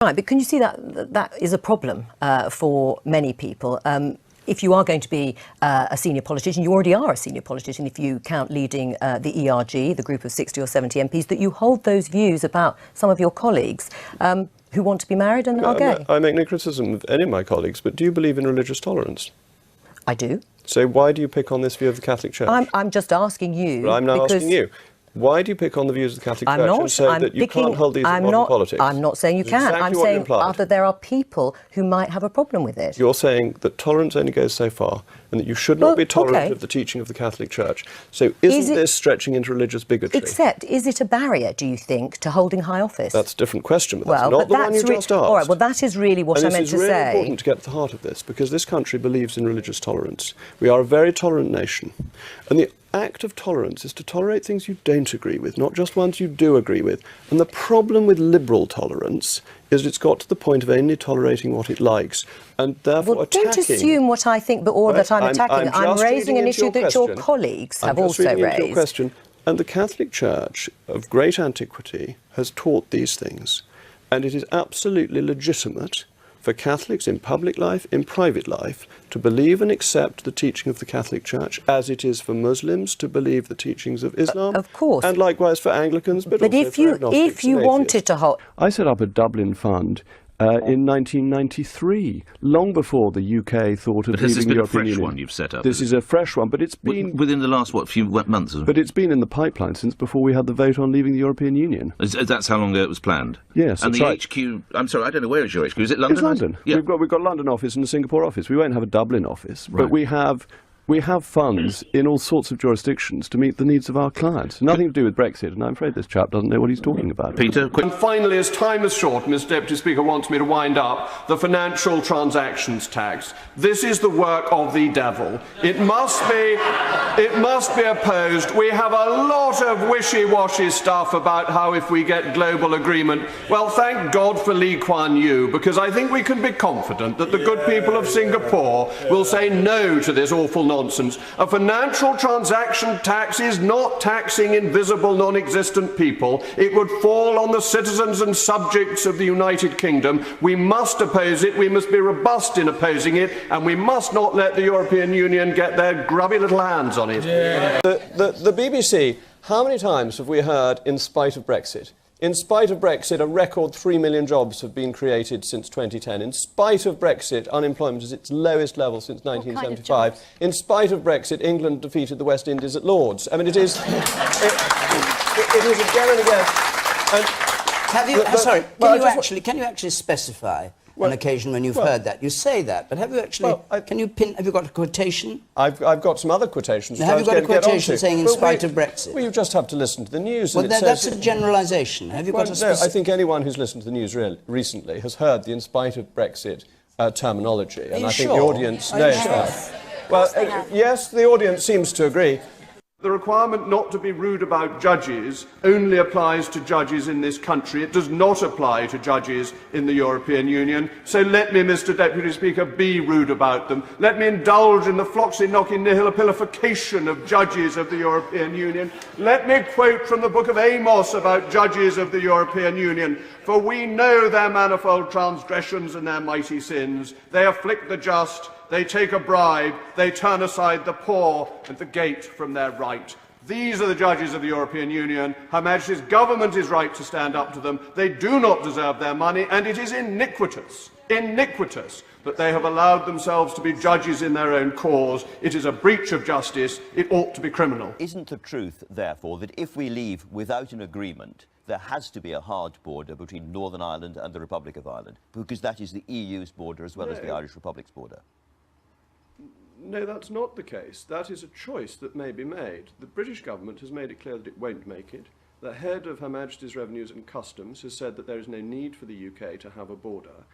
Right, but can you see that is a problem for many people? If you are going to be a senior politician, you already are a senior politician if you count leading the ERG, the group of 60 or 70 MPs, that you hold those views about some of your colleagues who want to be married and are gay. I make no criticism of any of my colleagues, but do you believe in religious tolerance? I do. So why do you pick on this view of the Catholic Church? I'm just asking you. Well, I'm now asking you. Why do you pick on the views of the Catholic Church and say that you can't hold these in modern politics? I'm not saying you can. I'm saying that there are people who might have a problem with it. You're saying that tolerance only goes so far and that you should not be tolerant of the teaching of the Catholic Church. So isn't this stretching into religious bigotry? Except, is it a barrier, do you think, to holding high office? That's a different question, but that's not the one you just asked. All right, well, that is really what I meant to say. It's really important to get to the heart of this, because this country believes in religious tolerance. We are a very tolerant nation. And the act of tolerance is to tolerate things you don't agree with, not just ones you do agree with. And the problem with liberal tolerance is it's got to the point of only tolerating what it likes, and therefore attacking... Don't assume what I think, or that I'm attacking. I'm raising an issue that your colleagues have also raised. Into your question. And the Catholic Church of great antiquity has taught these things, and it is absolutely legitimate for Catholics in public life, in private life, to believe and accept the teaching of the Catholic Church, as it is for Muslims to believe the teachings of Islam. Of course. And likewise for Anglicans, but also if for agnostics if you and wanted to hold... I set up a Dublin fund in 1993, long before the UK thought of leaving the European Union. But has this been a fresh one you've set up? This is a fresh one, but it's been... Within the last, few months? But it's been in the pipeline since before we had the vote on leaving the European Union. That's how long ago it was planned? Yes, and the HQ... I'm sorry, I don't know, where is your HQ? Is it London? It's London. Yeah. We've got a London office and a Singapore office. We won't have a Dublin office, but we have funds in all sorts of jurisdictions to meet the needs of our clients. Nothing to do with Brexit, and I'm afraid this chap doesn't know what he's talking about. Peter, quick. And finally, as time is short, Mr. Deputy Speaker wants me to wind up, the financial transactions tax. This is the work of the devil. It must be opposed. We have a lot of wishy-washy stuff about how if we get global agreement. Well, thank God for Lee Kuan Yew, because I think we can be confident that the good people of Singapore will say no to this awful nonsense. A financial transaction tax is not taxing invisible, non-existent people. It would fall on the citizens and subjects of the United Kingdom. We must oppose it. We must be robust in opposing it, and we must not let the European Union get their grubby little hands on it. Yeah. The BBC, how many times have we heard, in spite of Brexit? In spite of Brexit, a record 3 million jobs have been created since 2010. In spite of Brexit, unemployment is its lowest level since 1975. In spite of Brexit, England defeated the West Indies at Lord's. I mean, it is... it is again and again... And have you... can you actually specify an occasion when you've heard that? You say that, but have you actually... have you got a quotation? I've got some other quotations. Now, have you got a quotation saying in spite of Brexit? Well, you just have to listen to the news. Well, that's a generalisation. Have you got a specific... No, I think anyone who's listened to the news recently has heard the in spite of Brexit terminology. And I think the audience knows that. Well, yes, the audience seems to agree. The requirement not to be rude about judges only applies to judges in this country. It does not apply to judges in the European Union. So let me, Mr. Deputy Speaker, be rude about them. Let me indulge in the floxy-knocky-nihilopilification of judges of the European Union. Let me quote from the book of Amos about judges of the European Union. For we know their manifold transgressions and their mighty sins. They afflict the just. They take a bribe, they turn aside the poor and the gate from their right. These are the judges of the European Union. Her Majesty's government is right to stand up to them. They do not deserve their money, and it is iniquitous that they have allowed themselves to be judges in their own cause. It is a breach of justice. It ought to be criminal. Isn't the truth, therefore, that if we leave without an agreement, there has to be a hard border between Northern Ireland and the Republic of Ireland, because that is the EU's border as well as the Irish Republic's border? No, that's not the case. That is a choice that may be made. The British government has made it clear that it won't make it. The head of Her Majesty's Revenues and Customs has said that there is no need for the UK to have a border.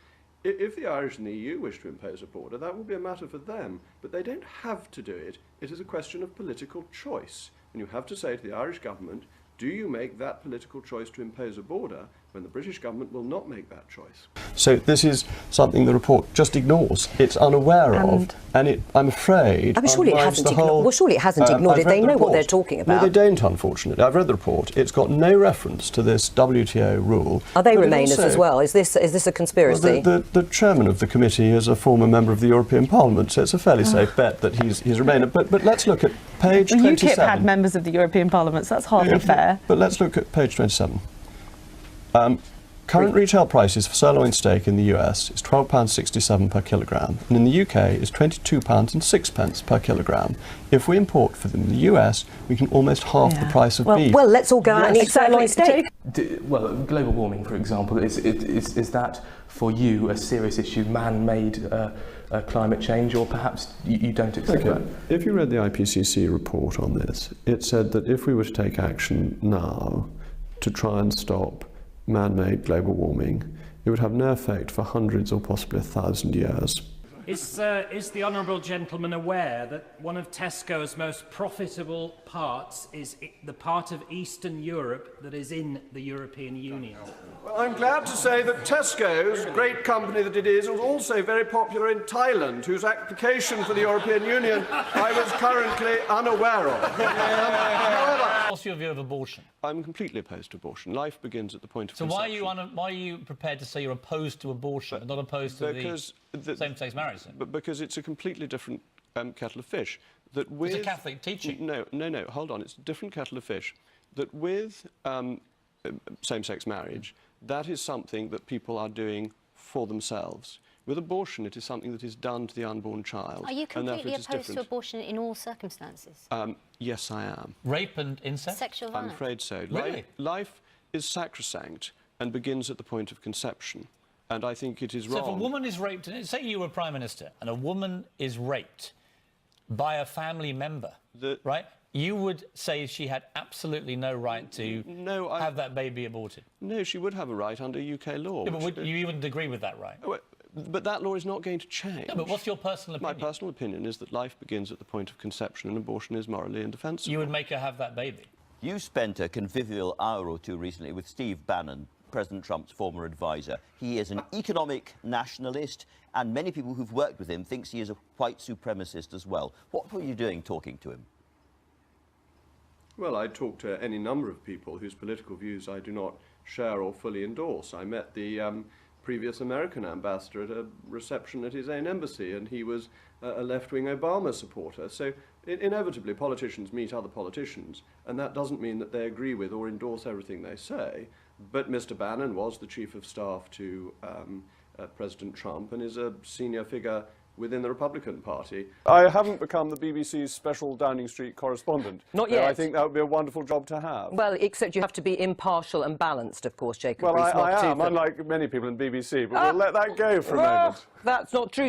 If the Irish and the EU wish to impose a border, that will be a matter for them, but they don't have to do it. It is a question of political choice. And you have to say to the Irish government, do you make that political choice to impose a border? when the British government will not make that choice. So this is something the report just ignores. It's unaware of, and I'm afraid. I mean, surely it hasn't ignored. Well, surely it hasn't ignored it. They know what they're talking about. No, they don't. Unfortunately, I've read the report. It's got no reference to this WTO rule. Are they Remainers as well? Is this a conspiracy? Well, the chairman of the committee is a former member of the European Parliament, so it's a fairly safe bet that he's Remainer. But let's look at page 27. UKIP had members of the European Parliament, so that's hardly fair. But let's look at page 27. Current retail prices for sirloin steak in the US is £12.67 per kilogram, and in the UK is £22.06 per kilogram. If we import for them in the US, we can almost half the price of beef. Well, let's all go out and eat sirloin steak. Well, global warming, for example, is that for you a serious issue, man-made climate change, or perhaps you don't accept that? If you read the IPCC report on this, it said that if we were to take action now to try and stop man-made global warming, it would have no effect for hundreds or possibly 1,000 years. Is the honourable gentleman aware that one of Tesco's most profitable parts is the part of Eastern Europe that is in the European Union? Well, I'm glad to say that Tesco's, great company that it is, also very popular in Thailand, whose application for the European Union I was currently unaware of. However, what's your view of abortion? I'm completely opposed to abortion. Life begins at the point of conception. So why are you prepared to say you're opposed to abortion, but not opposed to the same-sex marriage? But because it's a completely different kettle of fish. That with it's a Catholic teaching. No, hold on. It's a different kettle of fish. That with same-sex marriage, that is something that people are doing for themselves. With abortion, it is something that is done to the unborn child. Are you completely opposed to abortion in all circumstances? Yes, I am. Rape and incest? Sexual violence? I'm afraid so. Really? Life is sacrosanct and begins at the point of conception. And I think it is wrong. So if a woman is raped, say you were Prime Minister, and a woman is raped by a family member, right? You would say she had absolutely no right to have that baby aborted? No, she would have a right under UK law. Yeah, but you wouldn't agree with that right? But that law is not going to change. No, but what's your personal opinion? My personal opinion is that life begins at the point of conception and abortion is morally indefensible. You would make her have that baby? You spent a convivial hour or two recently with Steve Bannon, President Trump's former advisor. He is an economic nationalist, and many people who've worked with him thinks he is a white supremacist as well. What were you doing talking to him? Well, I talked to any number of people whose political views I do not share or fully endorse. I met the previous American ambassador at a reception at his own embassy, and he was a left-wing Obama supporter. So inevitably politicians meet other politicians, and that doesn't mean that they agree with or endorse everything they say. But Mr. Bannon was the chief of staff to President Trump and is a senior figure within the Republican Party. I haven't become the BBC's special Downing Street correspondent. Not yet. I think that would be a wonderful job to have. Well, except you have to be impartial and balanced, of course, Jacob Well, Rees-Mogg. I am, unlike many people in BBC, but we'll let that go for a moment. That's not true.